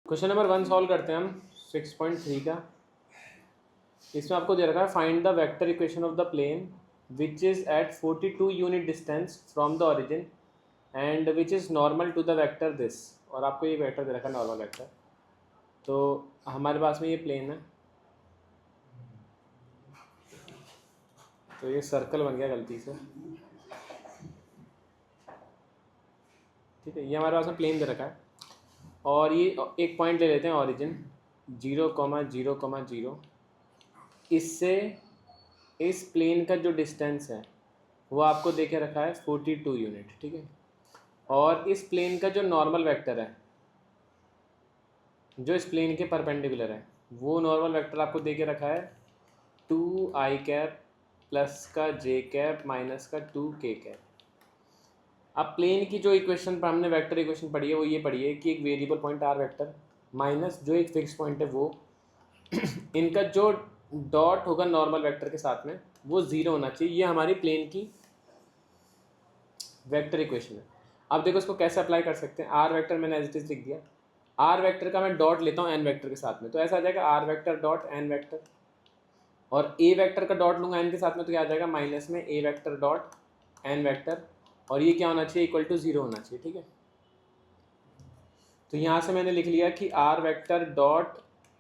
Question number 1 solve करते हैं हम 6.3 का। इसमें आपको दे रखा है find the vector equation of the plane which is at 42 unit distance from the origin and which is normal to the vector this. और आपको ये वेक्टर दे रखा है नॉर्मल वेक्टर। तो हमारे पास में ये प्लेन है, तो ये सर्कल बन गया गलती से। ठीक है, ये हमारे पास में प्लेन दे रखा है और ये एक पॉइंट ले लेते हैं ओरिजिन 0,0,0। इससे इस प्लेन का जो डिस्टेंस है वो आपको दे के रखा है 42 यूनिट। ठीक है, और इस प्लेन का जो नॉर्मल वेक्टर है जो इस प्लेन के परपेंडिकुलर है वो नॉर्मल वेक्टर आपको दे के रखा है 2i प्लस का j माइनस का 2k। अब प्लेन की जो इक्वेशन पर हमने वेक्टर इक्वेशन पढ़ी है वो ये पढ़ी है कि एक variable point r vector minus जो एक फिक्स पॉइंट है वो इनका जो डॉट होगा नॉर्मल वेक्टर के साथ में वो ज़ीरो होना चाहिए। ये हमारी प्लेन की वेक्टर इक्वेशन है। अब देखो इसको कैसे अप्लाई कर सकते हैं। आर वेक्टर मैंने एज इट इज लिख दिया। आर वेक्टर का मैं डॉट लेता हूँ एन वेक्टर के साथ में, तो ऐसा आ जाएगा r vector dot n vector. और ए वेक्टर का डॉट लूँगा एन के साथ में तो क्या आ जाएगा माइनस में a vector dot n vector. और ये क्या होना चाहिए, इक्वल टू ज़ीरो होना चाहिए। ठीक है, तो यहाँ से मैंने लिख लिया कि r vector dot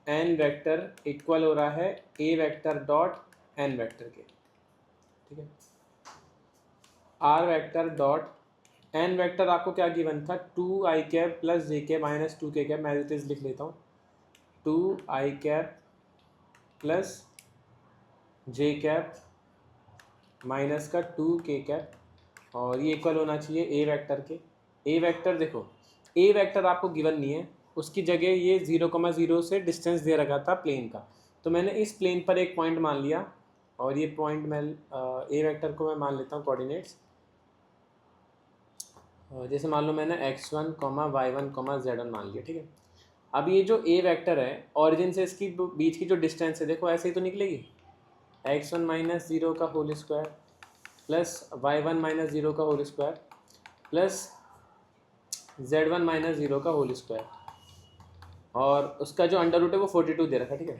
n vector equal हो रहा है a vector dot n vector के। ठीक है, r vector dot n vector आपको क्या गिवन था 2i plus j minus 2k। मैं एज लिख लेता हूँ 2i प्लस j माइनस का 2k और ये इक्वल होना चाहिए ए वेक्टर के। ए वेक्टर देखो, ए वेक्टर आपको गिवन नहीं है, उसकी जगह ये 0,0 से डिस्टेंस दे रखा था प्लेन का। तो मैंने इस प्लेन पर एक पॉइंट मान लिया और ये पॉइंट मैं ए वेक्टर को मैं मान लेता हूँ कोऑर्डिनेट्स। जैसे मान लो मैंने x1, y1, z1 मान लिया। ठीक है, अब ये जो ए वेक्टर है ऑरिजिन से इसकी बीच की जो डिस्टेंस है देखो ऐसे ही तो निकलेगी x1 माइनस 0 का whole square plus y1 minus 0 का whole square plus z1 minus 0 का होल स्क्वायर और उसका जो अंडर रूट है वो 42 दे रखा है। ठीक है,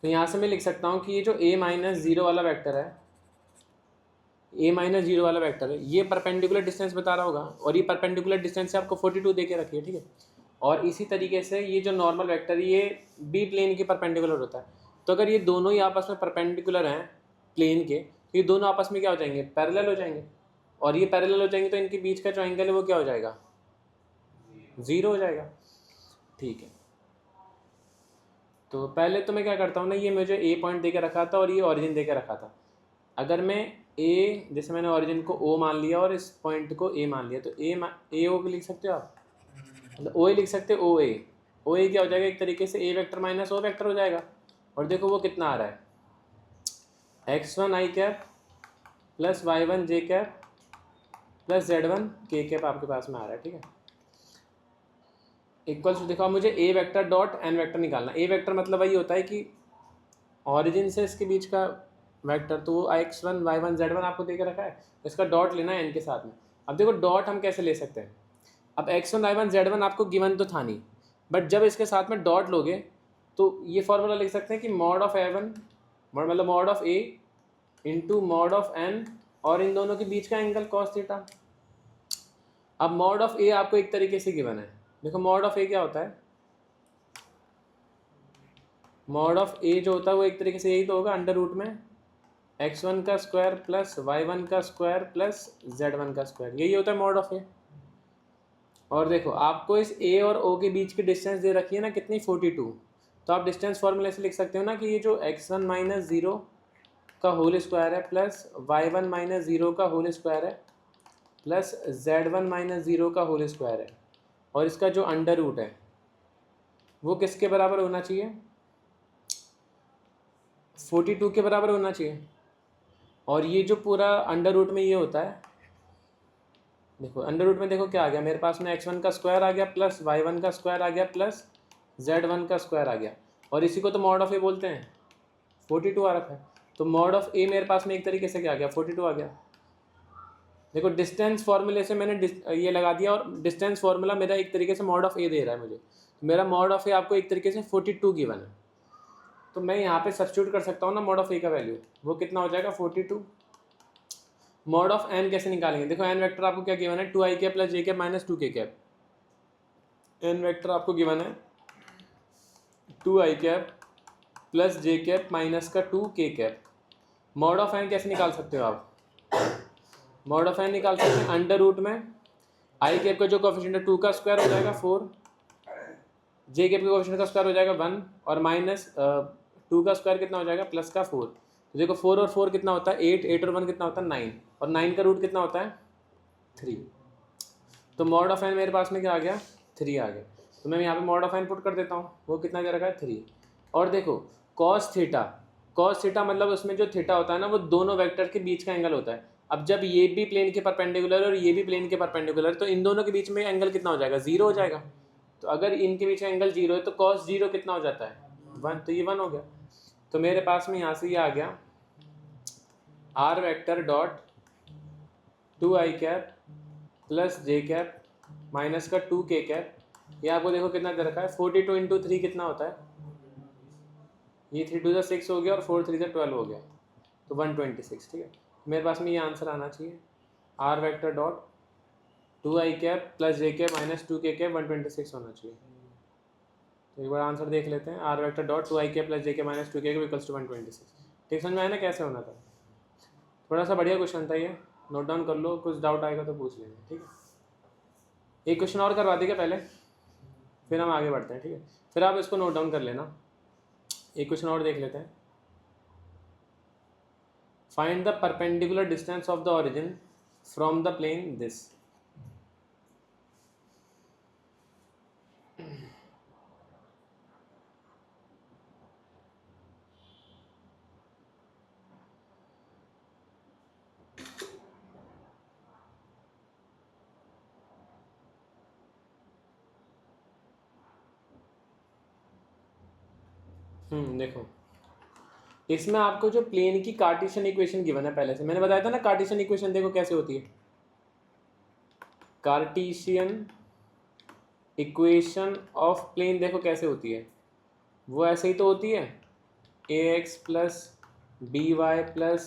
तो यहाँ से मैं लिख सकता हूँ कि ये जो a माइनस 0 वाला वेक्टर है, a माइनस 0 वाला वेक्टर है, ये परपेंडिकुलर डिस्टेंस बता रहा होगा और ये परपेंडिकुलर डिस्टेंस से आपको 42 दे के रखी है। ठीक है, और इसी तरीके से ये जो नॉर्मल वेक्टर ये बी प्लेन के परपेंडिकुलर होता है। तो अगर ये दोनों ही आपस में परपेंडिकुलर हैं प्लेन के तो ये दोनों आपस में क्या हो जाएंगे, पैरेलल हो जाएंगे। और ये पैरेलल हो जाएंगे तो इनके बीच का जो एंगल है वो क्या हो जाएगा, ज़ीरो हो जाएगा। ठीक है, तो पहले तो मैं क्या करता हूँ ना, ये मुझे ए पॉइंट दे के रखा था और ये ऑरिजिन दे के रखा था। अगर मैं ए, जैसे मैंने ऑरिजिन को ओ मान लिया और इस पॉइंट को ए मान लिया, तो ए ओ लिख सकते हो आप, मतलब ओ ए लिख सकते हो। ओ ए क्या हो जाएगा, एक तरीके से ए वेक्टर माइनस ओ वेक्टर हो जाएगा। और देखो वो कितना आ रहा है x1i plus y1 j plus z1 k आपके पास में आ रहा है। ठीक है, इक्वल्स टू देखो अब मुझे ए वेक्टर डॉट एन वेक्टर निकालना। ए वेक्टर मतलब वही होता है कि ऑरिजिन से इसके बीच का वेक्टर, तो वो x1 y1 z1 आपको दे के रखा है, इसका डॉट लेना है एन के साथ में। अब देखो डॉट हम कैसे ले सकते हैं। अब x1 y1 z1 आपको गिवन तो था नहीं, बट जब इसके साथ में डॉट लोगे तो ये फॉर्मूला लिख सकते हैं कि मॉड ऑफ a1 मतलब mod of a into mod of n और इन दोनों के बीच का एंगल cos थीटा। अब मॉड ऑफ a आपको एक तरीके से गिवन है। देखो मॉड ऑफ a क्या होता है, मॉड ऑफ a जो होता है वो एक तरीके से यही तो होगा अंडर रूट में x1 का स्क्वायर प्लस y1 का स्क्वायर प्लस z1 का स्क्वायर, यही होता है मॉड ऑफ a। और देखो आपको इस a और o के बीच की डिस्टेंस दे रखी है ना कितनी, 42। तो आप डिस्टेंस फॉर्मूले से लिख सकते हो ना कि ये जो x1 माइनस 0 का होल स्क्वायर है प्लस y1 माइनस 0 का होल स्क्वायर है प्लस z1 माइनस 0 का होल स्क्वायर है और इसका जो अंडर रूट है वो किसके बराबर होना चाहिए, 42 के बराबर होना चाहिए। और ये जो पूरा अंडर रूट में ये होता है, देखो अंडर रूट में देखो क्या आ गया मेरे पास में, x1 का स्क्वायर आ गया प्लस y1 का स्क्वायर आ गया प्लस z1 का स्क्वायर आ गया और इसी को तो मॉड ऑफ ए बोलते हैं। 42 आ रखा है, तो मॉड ऑफ ए मेरे पास में एक तरीके से क्या आ गया, 42 आ गया। देखो डिस्टेंस फॉर्मूले से मैंने ये लगा दिया, और डिस्टेंस फार्मूला मेरा एक तरीके से मॉड ऑफ ए दे रहा है मुझे, तो मेरा मॉड ऑफ ए आपको एक तरीके से 42 गिवन है, तो मैं यहाँ पे सब्स्टिट्यूट कर सकता हूँ ना मॉड ऑफ ए का वैल्यू, वो कितना हो जाएगा 42। मॉड ऑफ एन कैसे निकालेंगे, देखो एन वेक्टर आपको क्या गिवन है 2i cap plus j cap minus 2k cap. An vector आपको गिवन है 2i cap plus j cap minus का 2k cap. Mod of N कैसे निकाल सकते हो आप, मॉड ऑफ एन निकाल सकते हैं अंडर रूट में आई कैप का जो कोफिशिएंट है 2 का स्क्वायर हो जाएगा 4, जे कैप के कोफिशिएंट का स्क्वायर हो जाएगा 1, और माइनस 2 का स्क्वायर कितना हो जाएगा प्लस का 4। तो देखो 4 और 4 कितना होता है 8, 8 और 1 कितना होता है 9, और 9 का रूट कितना होता है 3। तो मॉड ऑफ एन मेरे पास में क्या आ गया 3 आ गया, तो मैं यहाँ पे मॉड ऑफ एन पुट कर देता हूँ, वो कितना दे रखा है 3। और देखो कॉस थीटा मतलब उसमें जो थीटा होता है ना वो दोनों वेक्टर के बीच का एंगल होता है। अब जब ये भी प्लेन के परपेंडिकुलर और ये भी प्लेन के परपेंडिकुलर, तो इन दोनों के बीच में एंगल कितना हो जाएगा 0 हो जाएगा। तो अगर इनके बीच एंगल 0 है तो cos 0 कितना हो जाता है 1, तो ये 1 हो गया। तो मेरे पास में यहाँ से ये आ गया r vector dot 2i cap plus j cap minus का 2k कैप। ये आपको देखो कितना दे रखा है 42 इंटू 3 कितना होता है, ये 3 2 6 हो गया और 4 3 12 हो गया, तो 126। ठीक है, मेरे पास में ये आंसर आना चाहिए r vector dot 2i cap plus j cap minus 2k cap 126 होना चाहिए। तो एक बार आंसर देख लेते हैं, r vector dot 2i cap plus j cap minus 2k cap equals to 126। ठीक समझ में आया ना कैसे होना था, थोड़ा सा बढ़िया क्वेश्चन था ये, नोट डाउन कर लो, कुछ डाउट आएगा तो पूछ लेंगे। ठीक है, एक क्वेश्चन और करवा देगा पहले, फिर हम आगे बढ़ते हैं। ठीक है, फिर आप इसको नोट डाउन कर लेना, एक क्वेश्चन और देख लेते हैं। Find the perpendicular distance of the origin from the plane this. देखो इसमें आपको जो प्लेन की कार्टेशियन इक्वेशन गिवन है, पहले से मैंने बताया था ना कार्टेशियन इक्वेशन देखो कैसे होती है। कार्टेशियन इक्वेशन ऑफ प्लेन देखो कैसे होती है, वो ऐसे ही तो होती है ax plus b y plus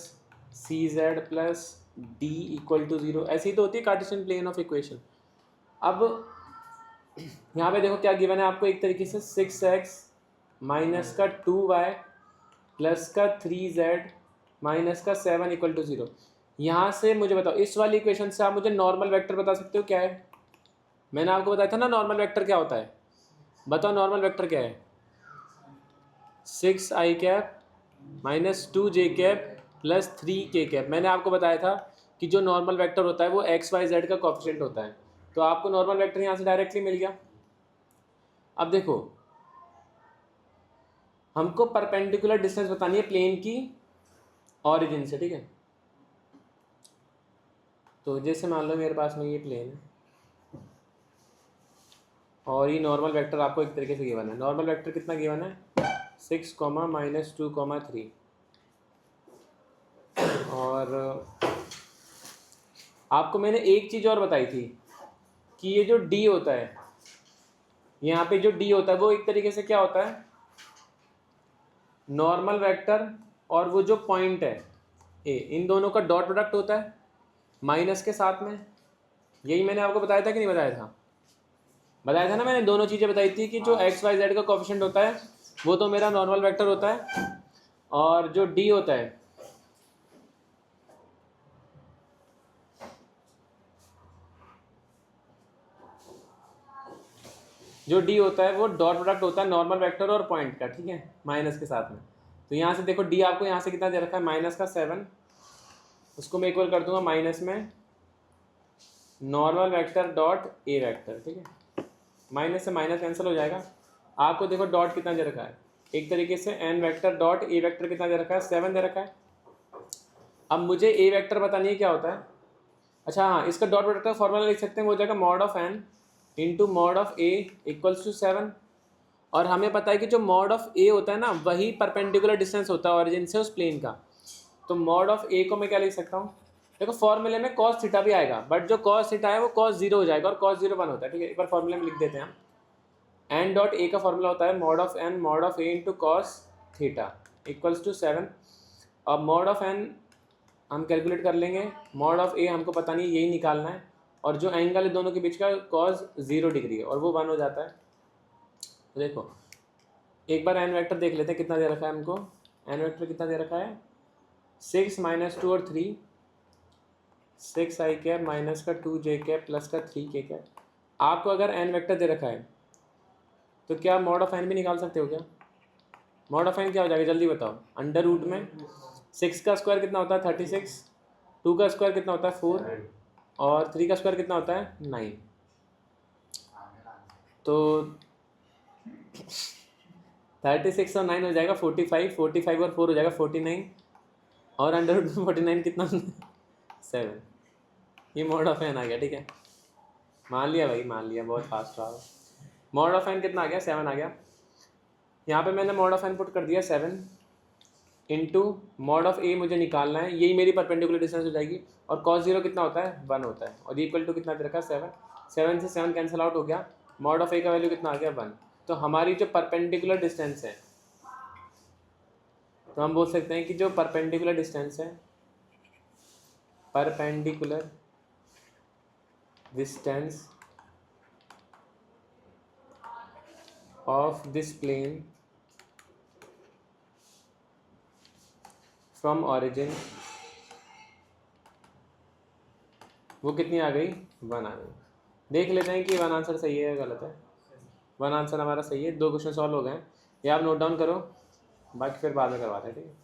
c z plus d equal to 0, ऐसे ही तो होती है कार्टेशियन प्लेन ऑफ इक्वेशन। अब यहाँ पे देखो क्या गिवन है आपको, एक तरीके से 6x माइनस का 2y प्लस का 3z माइनस का 7 इक्वल टू 0। यहाँ से मुझे बताओ इस वाली इक्वेशन से आप मुझे नॉर्मल वेक्टर बता सकते हो क्या है, मैंने आपको बताया था ना नॉर्मल वेक्टर क्या होता है, बताओ नॉर्मल वेक्टर क्या है 6i cap minus 2j cap plus 3k cap. मैंने आपको बताया था कि जो नॉर्मल वेक्टर होता है वो एक्स वाई जेड का कोफिशिएंट होता है, तो आपको नॉर्मल वेक्टर यहाँ से डायरेक्टली मिल गया। अब देखो हमको परपेंडिकुलर डिस्टेंस बतानी है प्लेन की ऑरिजिन से। ठीक है, तो जैसे मान लो मेरे पास में ये प्लेन है और ये नॉर्मल वेक्टर आपको एक तरीके से गिवन है। नॉर्मल वेक्टर कितना गिवन है 6, -2, 3। और आपको मैंने एक चीज़ और बताई थी कि ये जो d होता है, यहाँ पे जो d होता है वो एक तरीके से क्या होता है नॉर्मल वेक्टर और वो जो पॉइंट है a, इन दोनों का डॉट प्रोडक्ट होता है माइनस के साथ में। यही मैंने आपको बताया था कि नहीं बताया था, बताया था ना मैंने, दोनों चीज़ें बताई थी कि जो एक्स वाई जेड का कोफिशिएंट होता है वो तो मेरा नॉर्मल वेक्टर होता है, और जो d होता है वो डॉट प्रोडक्ट होता है नॉर्मल वेक्टर और पॉइंट का। ठीक है, माइनस के साथ में। तो यहाँ से देखो d आपको यहाँ से कितना दे रखा है माइनस का 7, उसको मैं इक्वल कर दूंगा माइनस में normal vector dot a vector. ठीक है, माइनस से माइनस कैंसिल हो जाएगा। आपको देखो डॉट कितना दे रखा है, एक तरीके से n vector dot a vector कितना दे रखा है 7 दे रखा है। अब मुझे ए वेक्टर बतानी है क्या होता है। अच्छा हाँ, इसका डॉट प्रोडक्ट का फॉर्मूला लिख सकते हैं, वो हो जाएगा mod of n into mod of a equals to 7। और हमें पता है कि जो मॉड ऑफ ए होता है ना वही परपेंडिकुलर डिस्टेंस होता है ऑरिजिन से उस प्लेन का। तो मॉड ऑफ ए को मैं क्या लिख सकता हूँ देखो फॉर्मूले में cos थीटा भी आएगा, बट जो cos थीटा है वो cos 0 हो जाएगा और cos 0 1 होता है, ठीक है। एक बार फॉर्मूले में लिख देते हैं हम। एन डॉट ए का फॉर्मूला होता है mod of n mod of a into cos theta equals to 7। अब मॉड ऑफ एन हम कैलकुलेट कर लेंगे, मॉड ऑफ ए हमको पता नहीं, यही निकालना है, और जो एंगल है दोनों के बीच का cos 0 डिग्री है और वो 1 हो जाता है। तो देखो एक बार एन वेक्टर देख लेते हैं कितना दे रखा है हमको। एन वेक्टर कितना दे रखा है, 6 - 2 और 3, 6 आई कैप माइनस का 2 जे कैप प्लस का 3 के कैप। आपको अगर एन वेक्टर दे रखा है तो क्या मॉड ऑफ एन भी निकाल सकते हो क्या? मॉड ऑफ एन क्या हो जाएगा जल्दी बताओ। अंडर रूट में 6 का स्क्वायर कितना होता है 36, 2 का स्क्वायर कितना होता है 4 और 3 का स्क्वायर कितना होता है 9। तो 36 और 9 हो जाएगा 45, 45 और 4 हो जाएगा 49 और अंडर रूट में 49 कितना 7। ये मॉड ऑफ एन आ गया, ठीक है। मान लिया भाई, मान लिया, बहुत फास्ट रहा। मॉड ऑफ एन कितना आ गया 7 आ गया। यहाँ पे मैंने मॉड ऑफ एन पुट कर दिया 7 इंटू मॉड ऑफ ए मुझे निकालना है, यही मेरी परपेंडिकुलर डिस्टेंस हो जाएगी। और cos 0 कितना होता है 1 होता है और इक्वल टू कितना दे रखा है 7। 7 से 7 कैंसिल आउट हो गया, मॉड ऑफ ए का वैल्यू कितना आ गया 1। तो हमारी जो परपेंडिकुलर डिस्टेंस है, तो हम बोल सकते हैं कि जो परपेंडिकुलर डिस्टेंस है, perpendicular distance of this plane from origin, वो कितनी आ गई 1 आ गई। देख लेते हैं कि 1 आंसर सही है या गलत है। 1 आंसर हमारा सही है। 2 क्वेश्चन सॉल्व हो गए, ये आप नोट डाउन करो, बाकी फिर बाद में करवाते हैं, ठीक है।